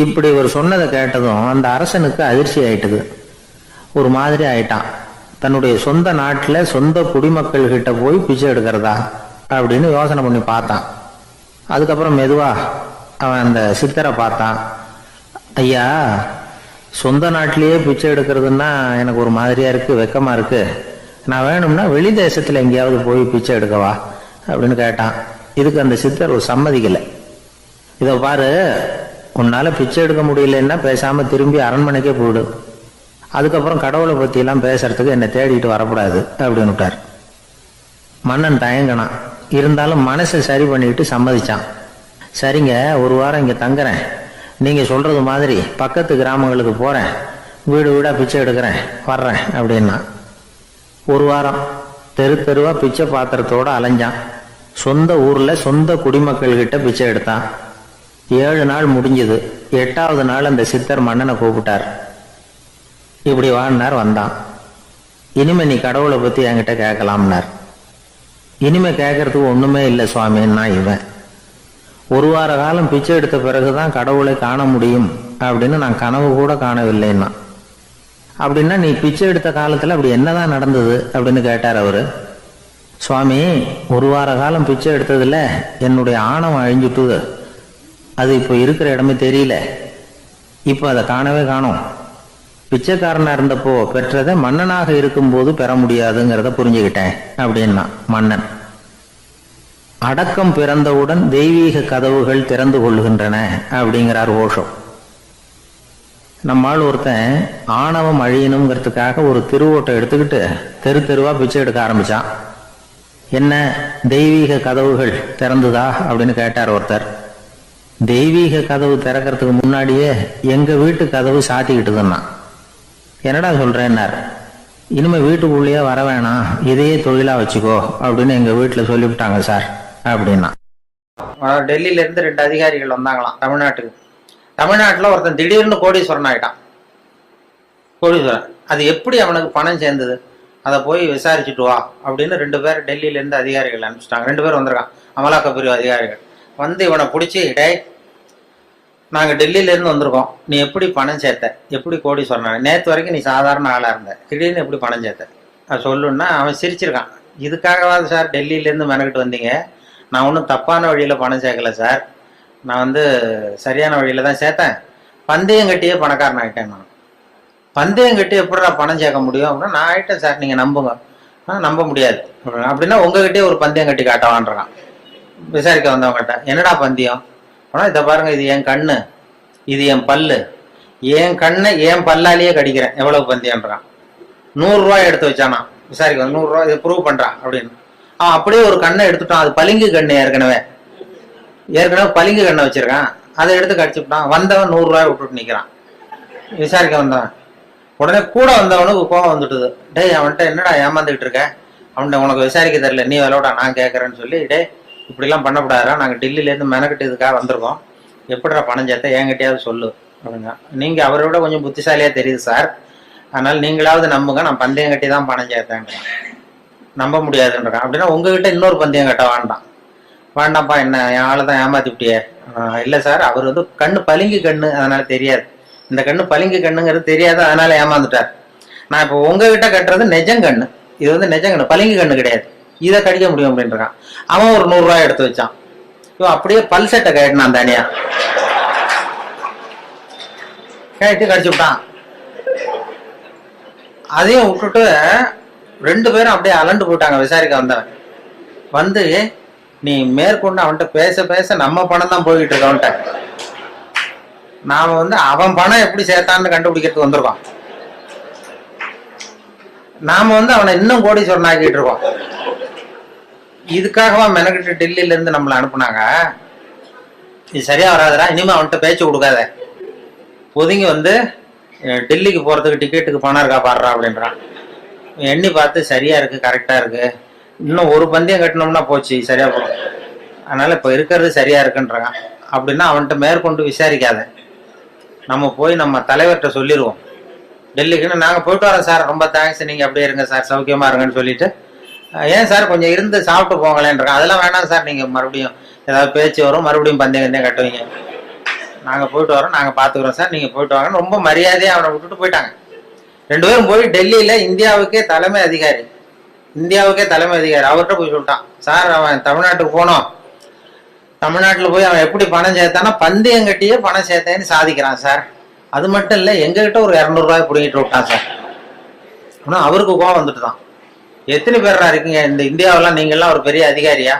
இப்படி ஒரு சொன்னதை கேட்டதும் அந்த அரசனுக்கு அதிர்ச்சி ஆயிட்டுது. ஒரு மாதிரி ஆயிட்டான். தன்னுடைய சொந்த நாட்டில் சொந்த குடிமக்கள் கிட்ட போய் பிச்சை எடுக்கிறதா அப்படின்னு யோசனை பண்ணி பார்த்தான். அதுக்கப்புறம் மெதுவா அவன் அந்த சித்தரை பார்த்தான். ஐயா, சொந்த நாட்டிலேயே பிச்சை எடுக்கிறதுன்னா எனக்கு ஒரு மாதிரியா இருக்கு, வெக்கமா இருக்கு. நான் வேணும்னா வெளி தேசத்துல எங்கேயாவது போய் பிச்சை எடுக்கவா அப்படின்னு கேட்டான். இதுக்கு அந்த சித்தர் ஒரு சம்மதிக்கலை. இதை பாரு, உன்னால பிச்சை எடுக்க முடியலன்னா பேசாம திரும்பி அரண்மனைக்கே போயிடு. அதுக்கப்புறம் கடவுளை பத்தி எல்லாம் பேசுறதுக்கு என்னை தேடிட்டு வரக்கூடாது அப்படின்னு விட்டார். மன்னன் தயங்கினான். இருந்தாலும் மனசை சரி பண்ணிக்கிட்டு சம்மதிச்சான். சரிங்க, ஒரு வாரம் இங்க தங்குறேன், நீங்க சொல்றது மாதிரி பக்கத்து கிராமங்களுக்கு போறேன், வீடு வீடா பிச்சை எடுக்கிறேன், வர்றேன் அப்படின்னா. ஒரு வாரம் தெரு தெருவா பிச்சை பாத்திரத்தோட அலைஞ்சான். சொந்த ஊர்ல சொந்த குடிமக்கள் கிட்ட பிச்சை எடுத்தான். 7 நாள் முடிஞ்சது. 8வது நாள் அந்த சித்தர் மன்னனை கூப்பிட்டார். இப்படி வாழ்னார், வந்தான். இனிமே நீ கடவுளை பத்தி என்கிட்ட கேட்கலாம்னார். இனிமே கேட்கறதுக்கு ஒண்ணுமே இல்லை சுவாமின்னா இவன். ஒரு வார காலம் பிச்சை எடுத்த பிறகுதான் கடவுளை காண முடியும் அப்படின்னு நான் கனவு கூட காணவில்லைன்னா. அப்படின்னா நீ பிச்சை எடுத்த காலத்துல அப்படி என்னதான் நடந்தது அப்படின்னு கேட்டார் அவரு. சுவாமி, ஒரு வார காலம் பிச்சை எடுத்ததுல என்னுடைய ஆணவம் அழிஞ்சுட்டுது. அது இப்போ இருக்கிற இடமே தெரியல. இப்போ அதை காணவே காணோம். பிச்சைக்காரனா இருந்தப்போ பெற்றதை மன்னனாக இருக்கும்போது பெற முடியாதுங்கிறத புரிஞ்சுக்கிட்டேன் அப்படின்னா மன்னன். அடக்கம் பிறந்தவுடன் தெய்வீக கதவுகள் திறந்து கொள்ளுகின்றன அப்படிங்கிறார் ஓஷோ. நம்மால் ஒருத்தன் ஆணவம் அழியணுங்கிறதுக்காக ஒரு திருவோட்டை எடுத்துக்கிட்டு தெரு தெருவா பிச்சை எடுக்க ஆரம்பிச்சான். என்ன, தெய்வீக கதவுகள் திறந்துதா அப்படின்னு கேட்டார் ஒருத்தர். தெய்வீக கதவு திறக்கிறதுக்கு முன்னாடியே எங்க வீட்டு கதவு சாத்திக்கிட்டுதுன்னா. என்னடா சொல்றேன்னார். இனிமே வீட்டுக்குள்ளேயே வர வேணாம், இதையே தொழிலா வச்சுக்கோ அப்படின்னு எங்க வீட்டுல சொல்லிவிட்டாங்க சார் அப்படின்னா. டெல்லியில இருந்து 2 அதிகாரிகள் வந்தாங்களாம் தமிழ்நாட்டுக்கு. தமிழ்நாட்டுல ஒருத்தன் திடீர்னு கோடீஸ்வரன் ஆயிட்டான். கோடீஸ்வரன், அது எப்படி அவனுக்கு பணம் சேர்ந்தது, அதை போய் விசாரிச்சுட்டு வா அப்படின்னு 2 பேர் டெல்லியில இருந்து அதிகாரிகள் அனுப்பிச்சிட்டாங்க. 2 பேர் வந்திருக்கான், அமலாக்க பிரிவு அதிகாரிகள். வந்து இவனை பிடிச்சி, டேய், நாங்க டெல்லியில இருந்து வந்திருக்கோம், நீ எப்படி பணம் சேர்த்த, எப்படி கோடீஸ்வரன், நேற்று வரைக்கும் நீ சாதாரண ஆளா இருந்த, திடீர்னு எப்படி பணம் சேர்த்த, அது சொல்லுன்னா அவன் சிரிச்சிருக்கான். இதுக்காகவாது சார் டெல்லியில இருந்து மெனக்கிட்டு வந்தீங்க? நான் ஒன்றும் தப்பான வழியில பணம் சேர்க்கல சார், நான் சரியான வழியில தான் சேர்த்தேன். பந்தயம் கட்டியே பணக்காரன் ஆகிட்டேன். நான் பந்தயம் கட்டி எப்படிடா பணம் சேர்க்க முடியும் அப்படின்னா, நான் ஆகிட்டேன் சார், நீங்கள் நம்புங்க. நம்ப முடியாது அப்படின்னா உங்ககிட்டயே ஒரு பந்தயம் கட்டி காட்டவான்றான். விசாரிக்க வந்தவங்ககிட்ட என்னடா பந்தயம் ஆனால், இதை பாருங்க, இது என் கண்ணு, இது என் பல்லு, என் கண்ணை என் பல்லாலேயே கடிக்கிறேன், எவ்வளவு பந்தயம்ன்றான். 100 ரூபாய் எடுத்து வச்சானா விசாரிக்க, 100 ரூபாய் இதை ப்ரூவ் பண்றான் அப்படின்னு. அவன் அப்படியே ஒரு கண்ணை எடுத்துட்டான். அது பளிங்கு கண்ணு, ஏற்கனவே பளிங்கு கண்ணை வச்சிருக்கான். அதை எடுத்து கடிச்சுட்டான். வந்தவன் 100 ரூபாய் விட்டுட்டு நிக்கிறான். விசாரிக்க வந்தவன் உடனே கூட வந்தவனுக்கு கோவம் வந்துட்டுது. டேய், அவன்கிட்ட என்னடா ஏமாந்துக்கிட்டு இருக்க, அவன்கிட்ட உனக்கு விசாரிக்க தெரியல, நீ விளையாடா, நான் கேட்கறேன்னு சொல்லி, டே இப்படிலாம் பண்ணக்கூடாதுரா, நாங்கள் டெல்லியிலேருந்து மெனக்கிட்டு இதுக்காக வந்திருக்கோம், எப்படிடா பணம் சேர்த்த என்கிட்டயாவது சொல்லு அப்படிங்க. நீங்க அவரை விட கொஞ்சம் புத்திசாலியா தெரியுது சார், அதனால நீங்களாவது நம்புங்க, நான் பந்தயம் கட்டி தான் பணம் சேர்த்தேன். நம்ப முடியாதுன்றான். அப்படின்னா உங்ககிட்ட இன்னொரு பந்தயம் கட்ட வேண்டாம். வேண்டாம்ப்பா, என்ன என் ஆளை தான் ஏமாத்திவிட்டியே. இல்லை சார், அவர் வந்து கண்ணு பளிங்கு கண்ணு, அதனால தெரியாது. இந்த கண்ணு பளிங்கு கண்ணுங்கிறது தெரியாது, அதனால ஏமாந்துட்டார். நான் இப்போ உங்ககிட்ட கட்டுறது நெஜங்கண்ணு, இது வந்து நெஜங்கண்ணு, பளிங்கு கண்ணு கிடையாது, இதை கடிக்க முடியும் அப்படின்றான். அவன் ஒரு 100 ரூபாய் எடுத்து வச்சான். இவன் அப்படியே பல்செட்டை கட்டினான் தனியா, கட்டி கடிச்சு விட்டான். அதையும் விட்டுட்டு 2 பேரும் அப்படியே அலண்டு போயிட்டாங்க. விசாரிக்க வந்தவன் வந்து, நீ மேற்கொண்டு அவன்கிட்ட பேச பேச நம்ம பணம் தான் போய்கிட்டு இருக்க, அவன்கிட்ட நாம வந்து அவன் பணம் எப்படி சேர்த்தான்னு கண்டுபிடிக்கிறதுக்கு வந்திருக்கோம். நாம வந்து அவனை இன்னும் கோடீஸ்வரன் ஆக்கிட்டு இருக்கோம். இதுக்காகவா மெனக்கிட்டு டெல்லியில இருந்து நம்மளை அனுப்புனாங்க. இது சரியா வராதுடா, இனிமே அவன்கிட்ட பேச்சு கொடுக்காத, ஒதுங்கி வந்து டெல்லிக்கு போறதுக்கு டிக்கெட்டுக்கு பணம் இருக்கா பாடுறா அப்படின்றான். எண்ணி பார்த்து சரியா இருக்கு, கரெக்டா இருக்கு, இன்னும் ஒரு பந்தயம் கட்டினோம்னா போச்சு, சரியா போடும், அதனால இப்ப இருக்கிறது சரியா இருக்குன்றாங்க. அப்படின்னா அவன்கிட்ட மேற்கொண்டு விசாரிக்காத, நம்ம போய் நம்ம தலைவர்கிட்ட சொல்லிடுவோம், டெல்லிக்குன்னு நாங்க போயிட்டு வரோம் சார், ரொம்ப தேங்க்ஸ், நீங்க அப்படியே இருங்க சார், சௌக்கியமா இருங்கன்னு சொல்லிட்டு, ஏன் சார் கொஞ்சம் இருந்து சாப்பிட்டு போங்களேன்றாங்க. அதெல்லாம் வேணாம் சார், நீங்க மறுபடியும் ஏதாவது பேச்சு வரும், மறுபடியும் பந்தயம் கட்டுவீங்க, நாங்க போயிட்டு வரோம், நாங்க பாத்துக்கிறோம் சார், நீங்க போயிட்டு வாங்கன்னு ரொம்ப மரியாதையா அவனை விட்டுட்டு போயிட்டாங்க. 2 பேரும் போய் டெல்லியில இந்தியாவுக்கே தலைமை அதிகாரி அவர்கிட்ட போய் சொல்லிட்டான், சார் அவன் தமிழ்நாட்டுக்கு போனோம், தமிழ்நாட்டுல போய் அவன் எப்படி பணம் சேர்த்தானா பந்தயம் கட்டியே பணம் சேர்த்தேன்னு சாதிக்கிறான் சார். அது மட்டும் இல்ல, எங்ககிட்ட ஒரு 200 ரூபாய் பிடிங்கிட்டு விட்டான் சார். ஆனா அவருக்கு கோவம் வந்துட்டு தான், எத்தனை பேரா இருக்கீங்க இந்த இந்தியாவெல்லாம், நீங்கெல்லாம் ஒரு பெரிய அதிகாரியா,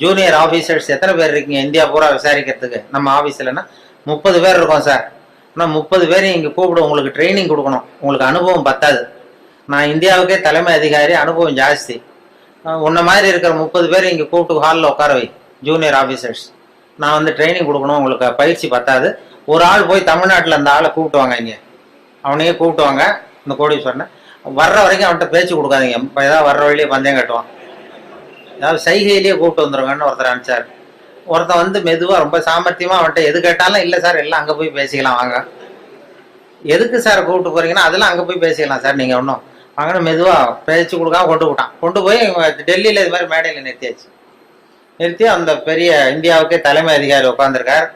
ஜூனியர் ஆபீசர்ஸ் எத்தனை பேர் இருக்கீங்க இந்தியா பூரா விசாரிக்கிறதுக்கு, நம்ம ஆபீஸ்லன்னா 30 பேர் இருக்கோம் சார். ஆனால் 30 பேரையும் இங்கே கூப்பிட உங்களுக்கு ட்ரைனிங் கொடுக்கணும், உங்களுக்கு அனுபவம் பத்தாது, நான் இந்தியாவுக்கே தலைமை அதிகாரி, அனுபவம் ஜாஸ்தி, உன்ன மாதிரி இருக்கிற 30 பேரை இங்கே கூப்பிட்டு ஹாலில் உட்கார வை, ஜூனியர் ஆஃபீஸர்ஸ், நான் வந்து ட்ரைனிங் கொடுக்கணும், உங்களுக்கு பயிற்சி பத்தாது, ஒரு ஆள் போய் தமிழ்நாட்டில் அந்த ஆளை கூப்பிட்டுவாங்க, இங்கே அவனையே கூப்பிட்டுவாங்க, இந்த கோடீஸ்வரனை வர்ற வரைக்கும் அவன்கிட்ட பேச்சு கொடுக்காதீங்க, இப்போ ஏதாவது வர்ற வழியே பந்தயம் கட்டுவான், ஏதாவது சைகையிலேயே கூப்பிட்டு வந்துருங்கன்னு ஒருத்தர் அனுப்பிச்சார். ஒருத்தன் வந்து மெதுவாக ரொம்ப சாமர்த்தியமாக அவன்கிட்ட எது கேட்டாலும், இல்லை சார் எல்லாம் அங்கே போய் பேசிக்கலாம் வாங்க, எதுக்கு சார் கூப்பிட்டு போறீங்கன்னா, அதெல்லாம் அங்கே போய் பேசிக்கலாம் சார், நீங்கள் ஒன்றும் வாங்கன்னு மெதுவாக பேச்சு கொடுக்காம கொண்டு போய் டெல்லியில் இது மாதிரி மேடையில் நிறுத்தி அந்த பெரிய இந்தியாவுக்கே தலைமை அதிகாரி உட்காந்துருக்கார்.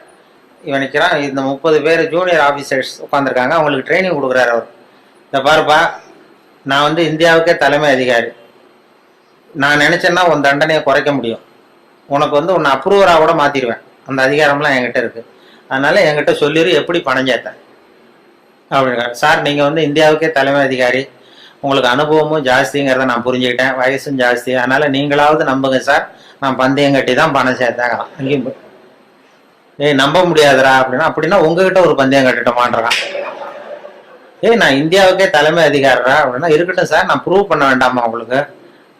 இவன் நிற்கிறான், இந்த 30 பேர் ஜூனியர் ஆஃபீஸர்ஸ் உட்காந்துருக்காங்க, அவங்களுக்கு ட்ரைனிங் கொடுக்குறாரு அவர். இந்த பாருப்பா, நான் வந்து இந்தியாவுக்கே தலைமை அதிகாரி, நான் நினைச்சேன்னா உன் தண்டனையை குறைக்க முடியும், உனக்கு வந்து உன்னை அப்ரூவராக கூட மாற்றிடுவேன், அந்த அதிகாரம்லாம் என்கிட்ட இருக்குது, அதனால என்கிட்ட சொல்லிடு எப்படி பணம் சேர்த்தேன் அப்படின்னா. சார் நீங்கள் வந்து இந்தியாவுக்கே தலைமை அதிகாரி, உங்களுக்கு அனுபவமும் ஜாஸ்திங்கிறத நான் புரிஞ்சுக்கிட்டேன், வயசும் ஜாஸ்தி, அதனால நீங்களாவது நம்புங்க சார், நான் பந்தயம் கட்டி தான் பணம் சேர்த்தேங்கிறான். அங்கேயும் நம்ப முடியாதுரா அப்படின்னா உங்ககிட்ட ஒரு பந்தயம் கட்டிட்டோமான்றான். நான் இந்தியாவுக்கே தலைமை அதிகாரா அப்படின்னா, இருக்கட்டும் சார், நான் ப்ரூவ் பண்ண வேண்டாமா உங்களுக்கு,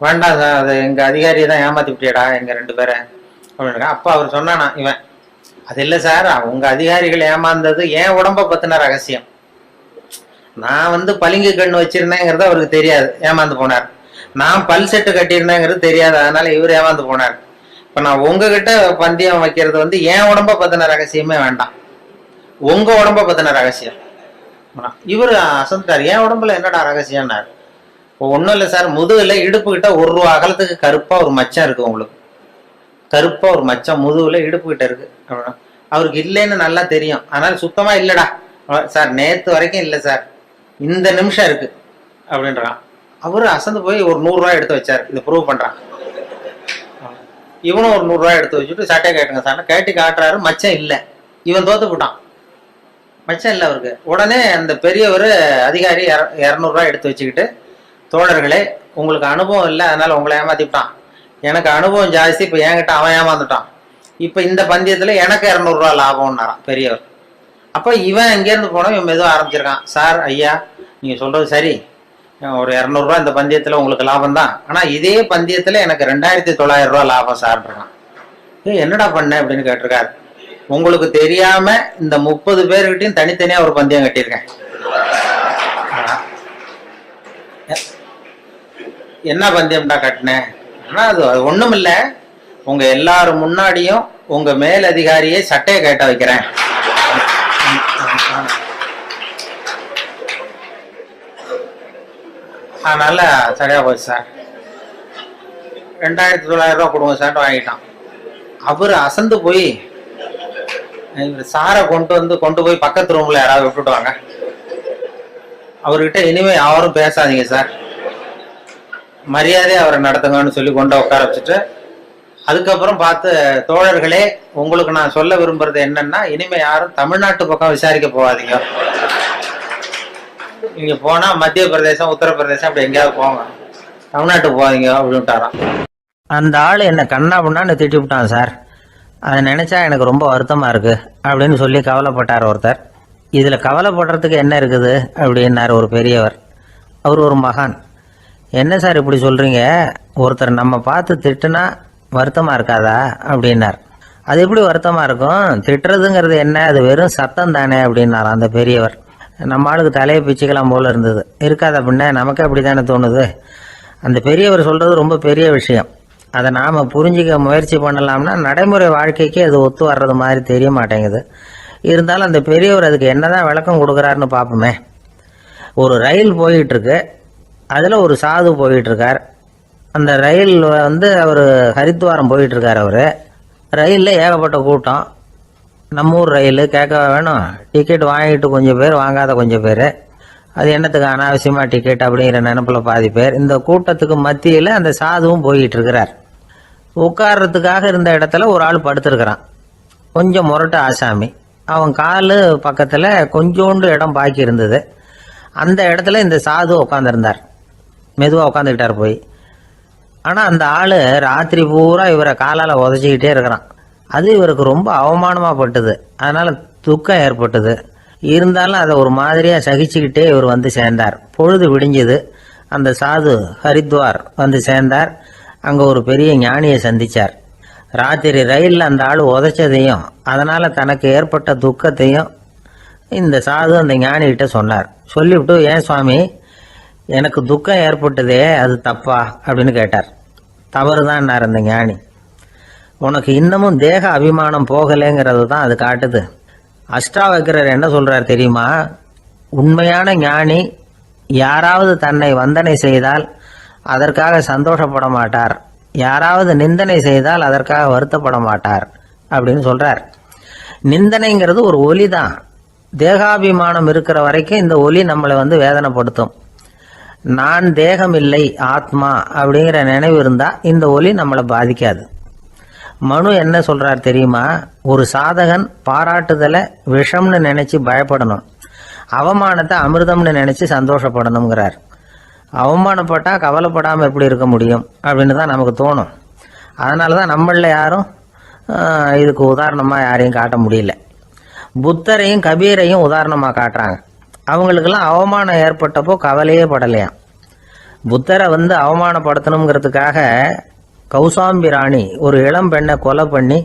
வேண்டாம் சார், அது எங்கள் அதிகாரியை தான் ஏமாத்தி விட்டியடா எங்கள் 2 பேரை அப்படின்னா. அப்போ அவர் சொன்னானா இவன், அது இல்லை சார், உங்கள் அதிகாரிகள் ஏமாந்தது என் உடம்பை பற்றின ரகசியம், நான் வந்து பளிங்கு கண்ணு வச்சிருந்தேங்கிறது அவருக்கு தெரியாது, ஏமாந்து போனார், நான் பல் செட்டு கட்டியிருந்தேங்கிறது தெரியாது, அதனால இவர் ஏமாந்து போனார். இப்போ நான் உங்ககிட்ட பந்தயம் வைக்கிறது வந்து என் உடம்பை பற்றின ரகசியமே வேண்டாம், உங்க உடம்பை பற்றின ரகசியம். இவர் அசந்தார், என் உடம்புல என்னடா ரகசியம்னார். ஒன்றும் இல்லை சார், முதுகுல இடுப்பு கிட்ட 1 ரூபா அகலத்துக்கு கருப்பா ஒரு மச்சம் இருக்கு, உங்களுக்கு கருப்பா ஒரு மச்சம் முதுகுல இடுப்பு கிட்ட இருக்கு அப்படின்னா. அவருக்கு இல்லைன்னு நல்லா தெரியும், அதனால சுத்தமா இல்லடா சார், நேத்து வரைக்கும் இல்லை சார், இந்த நிமிஷம் இருக்கு அப்படின்றான். அவரு அசந்து போய் ஒரு 100 ரூபாய் எடுத்து வச்சார், இதை ப்ரூவ் பண்றான். இவனும் ஒரு 100 ரூபாய் எடுத்து வச்சுட்டு சட்டையை கேட்டுங்க சார், கேட்டு காட்டுறாரு, மச்சம் இல்லை, இவன் தோத்து போட்டான், மச்சம் இல்லை அவருக்கு. உடனே அந்த பெரியவர் அதிகாரி 200 ரூபாய் எடுத்து வச்சுக்கிட்டு, தோழர்களே உங்களுக்கு அனுபவம் இல்லை, அதனால உங்களை ஏமாத்திவிட்டான், எனக்கு அனுபவம் ஜாஸ்தி, இப்போ என்கிட்ட அவன் ஏமாந்துட்டான், இப்போ இந்த பந்தயத்தில் எனக்கு 200 ரூபா லாபம்னாரான் பெரியவர். அப்போ இவன் இங்கேருந்து போனோம், இவன் மெதுவாக ஆரம்பிச்சிருக்கான், சார் ஐயா நீங்கள் சொல்கிறது சரி, ஒரு 200 ரூபா இந்த பந்தயத்தில் உங்களுக்கு லாபம் தான், ஆனால் இதே பந்தயத்தில் எனக்கு 2900 ரூபா லாபம் சார்ன்றான். என்னடா பண்ண அப்படின்னு கேட்டிருக்காரு. உங்களுக்கு தெரியாம இந்த 30 பேர்கிட்டையும் தனித்தனியா ஒரு பந்தயம் கட்டியிருக்கேன். என்ன பந்தயம்டா கட்டினேன்? அது ஒண்ணும் இல்லை, உங்க எல்லாரும் முன்னாடியும் உங்க மேல் அதிகாரியை சட்டையை கேட்ட வைக்கிறேன். அதனால சரியா போச்சு சார். 2900 ரூபா கொடுங்க சார்ட்டு வாங்கிட்டான். அவர் அசந்து போய் சாரை கொண்டு போய் பக்கத்து ரூம்ல யாராவது விட்டுட்டு வாங்க, அவர்கிட்ட இனிமே யாரும் பேசாதீங்க சார், மரியாதையை அவரை நடத்துங்கன்னு சொல்லி கொண்டு உட்கார வச்சுட்டு, அதுக்கப்புறம் பார்த்து தோழர்களே உங்களுக்கு நான் சொல்ல விரும்புறது என்னன்னா, இனிமே யாரும் தமிழ்நாட்டு பக்கம் விசாரிக்க போகாதீங்க, நீங்க போனா மத்திய பிரதேசம் உத்தரப்பிரதேசம் அப்படி எங்கேயாவது போங்க, தமிழ்நாட்டுக்கு போகாதீங்க அப்படின்ட்டாராம். அந்த ஆள் என்ன கண்ணா பண்ணான்னு திட்டி விட்டான் சார். அதை நினைச்சா எனக்கு ரொம்ப வருத்தமா இருக்கு அப்படின்னு சொல்லி கவலைப்பட்டார் ஒருத்தர். இதுல கவலைப்படுறதுக்கு என்ன இருக்குது அப்படின்னார் ஒரு பெரியவர். அவர் ஒரு மகான். என்ன சார் இப்படி சொல்றீங்க, ஒருத்தர் நம்ம பார்த்து திட்டுனா வருத்தமா இருக்காதா அப்படின்னார். அது எப்படி வருத்தமா இருக்கும், திட்டுறதுங்கிறது என்ன, அது வெறும் சத்தம் தானே அப்படின்னார் அந்த பெரியவர். நம்ம ஆளுக்கு தலையை பிச்சுக்கலாம் போல இருந்தது. இருக்காது அப்படின்னா நமக்கு அப்படி தானே தோணுது. அந்த பெரியவர் சொல்றது ரொம்ப பெரிய விஷயம். அதை நாம் புரிஞ்சிக்க முயற்சி பண்ணலாம்னா நடைமுறை வாழ்க்கைக்கு அது ஒத்து வர்றது மாதிரி தெரிய மாட்டேங்குது. இருந்தாலும் அந்த பெரியவர் அதுக்கு என்னதான் விளக்கம் கொடுக்குறாருன்னு பார்ப்போமே. ஒரு ரயில் போயிட்டுருக்கு, அதில் ஒரு சாது போயிட்டுருக்கார். அந்த ரயில் அவர் ஹரித்வாரம் போயிட்டுருக்கார். அவர் ரயிலில் ஏகப்பட்ட கூட்டம். நம்ம ஊர் ரயில் கேட்க வேணும், டிக்கெட் வாங்கிட்டு கொஞ்சம் பேர், வாங்காத கொஞ்சம் பேர். அது என்னத்துக்கு அனாவசியமாக டிக்கெட் அப்படிங்கிற நினைப்பில் பாதி பேர். இந்த கூட்டத்துக்கு மத்தியில் அந்த சாதுவும் போயிட்டு இருக்கிறார். உட்கார்றதுக்காக இருந்த இடத்துல ஒரு ஆள் படுத்திருக்கிறான், கொஞ்சம் முரட்டு ஆசாமி. அவன் காலு பக்கத்தில் கொஞ்சோண்டு இடம் பாக்கி இருந்தது. அந்த இடத்துல இந்த சாது உட்காந்துருந்தார். மெதுவாக உட்காந்துக்கிட்டார் போய். ஆனால் அந்த ஆள் ராத்திரி பூரா இவரை காலால் உதச்சிக்கிட்டே இருக்கிறான். அது இவருக்கு ரொம்ப அவமானமாக பட்டுது. அதனால் துக்கம் ஏற்பட்டது. இருந்தாலும் அதை ஒரு மாதிரியாக சகிச்சுக்கிட்டே இவர் வந்து சேர்ந்தார். பொழுது விடிஞ்சது. அந்த சாது ஹரித்வார் வந்து சேர்ந்தார். அங்கே ஒரு பெரிய ஞானியை சந்தித்தார். ராத்திரி ரயிலில் அந்த ஆள் உதைச்சதையும் அதனால் தனக்கு ஏற்பட்ட துக்கத்தையும் இந்த சாது அந்த ஞானிகிட்ட சொன்னார். சொல்லிவிட்டு, ஏன் சுவாமி எனக்கு துக்கம் ஏற்பட்டதே அது தப்பா அப்படின்னு கேட்டார். தவறு தான்னார் அந்த ஞானி. உனக்கு இன்னமும் தேக அபிமானம் போகலைங்கிறது தான் அது காட்டுது. அஷ்டாவக்கிரர் என்ன சொல்றார் தெரியுமா, உண்மையான ஞானி யாராவது தன்னை வந்தனை செய்தால் அதற்காக சந்தோஷப்பட மாட்டார், யாராவது நிந்தனை செய்தால் அதற்காக வருத்தப்பட மாட்டார் அப்படின்னு சொல்றார். நிந்தனைங்கிறது ஒரு ஒலி தான். தேகாபிமானம் இருக்கிற வரைக்கும் இந்த ஒலி நம்மளை வேதனைப்படுத்தும். நான் தேகம் இல்லை ஆத்மா அப்படிங்கிற நினைவு இருந்தா இந்த ஒலி நம்மளை பாதிக்காது. மனு என்ன சொல்றார் தெரியுமா, ஒரு சாதகன் பாராட்டுதலை விஷம்னு நினைச்சு பயப்படணும், அவமானத்தை அமிர்தம்னு நினைச்சு சந்தோஷப்படணுங்கிறார். அவமானப்பட்டா கவலைப்படாமல் எப்படி இருக்க முடியும் அப்படின்னு தான் நமக்கு தோணும். அதனால தான் நம்மள யாரும் இதுக்கு உதாரணமாக யாரையும் காட்ட முடியல. புத்தரையும் கபீரையும் உதாரணமாக காட்டுறாங்க. அவங்களுக்கெல்லாம் அவமானம் ஏற்பட்டப்போ கவலையே படலையாம். புத்தரை அவமானப்படுத்தணுங்கிறதுக்காக கௌசாம்பி ராணி ஒரு இளம் பெண்ணை கொலை பண்ணி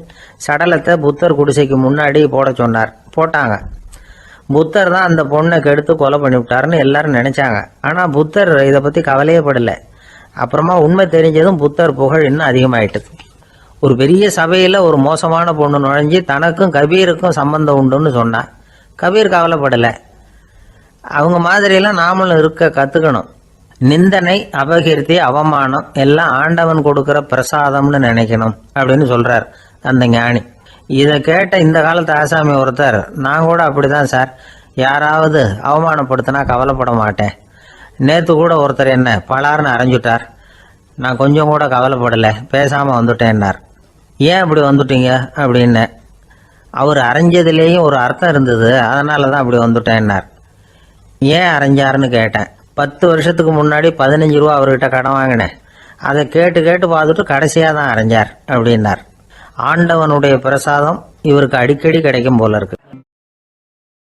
சடலத்தை புத்தர் குடிசைக்கு முன்னாடி போட சொன்னார். போட்டாங்க. புத்தர் தான் அந்த பொண்ணை கெடுத்து கொலை பண்ணி விட்டாருன்னு எல்லாரும் நினைச்சாங்க. ஆனால் புத்தர் இதை பற்றி கவலையே படலை. அப்புறமா உண்மை தெரிஞ்சதும் புத்தர் புகழ் இன்னும் அதிகமாயிட்டது. ஒரு பெரிய சபையில் ஒரு மோசமான பொண்ணு நுழைஞ்சி தனக்கும் கபீருக்கும் சம்பந்தம் உண்டுன்னு சொன்னா. கபீர் கவலைப்படலை. அவங்க மாதிரியெல்லாம் நாமளும் இருக்க கற்றுக்கணும். நிந்தனை, அபகீர்த்தி, அவமானம் எல்லாம் ஆண்டவன் கொடுக்குற பிரசாதம்னு நினைக்கணும் அப்படின்னு சொல்றார் அந்த ஞானி. இதை கேட்ட இந்த காலத்து ஆசாமி ஒருத்தர், நான் கூட அப்படிதான் சார், யாராவது அவமானப்படுத்தினா கவலைப்பட மாட்டேன். நேற்று கூட ஒருத்தர் என்ன பலார்னு அரைஞ்சுட்டார், நான் கொஞ்சம் கூட கவலைப்படலை, பேசாமல் வந்துட்டேன்னார். ஏன் அப்படி வந்துட்டீங்க அப்படின்னு. அவர் அரைஞ்சதுலேயும் ஒரு அர்த்தம் இருந்தது, அதனால தான் அப்படி வந்துட்டேன்னார். ஏன் அரைஞ்சாருன்னு கேட்டேன். 10 வருஷத்துக்கு முன்னாடி 15 ரூபா அவர்கிட்ட கடன் வாங்கினேன், அதை கேட்டு கேட்டு பார்த்துட்டு கடைசியாக தான் அரைஞ்சார் அப்படின்னார். ஆண்டவனுடைய பிரசாதம் இவருக்கு அடிக்கடி கிடைக்கும் போல இருக்கு.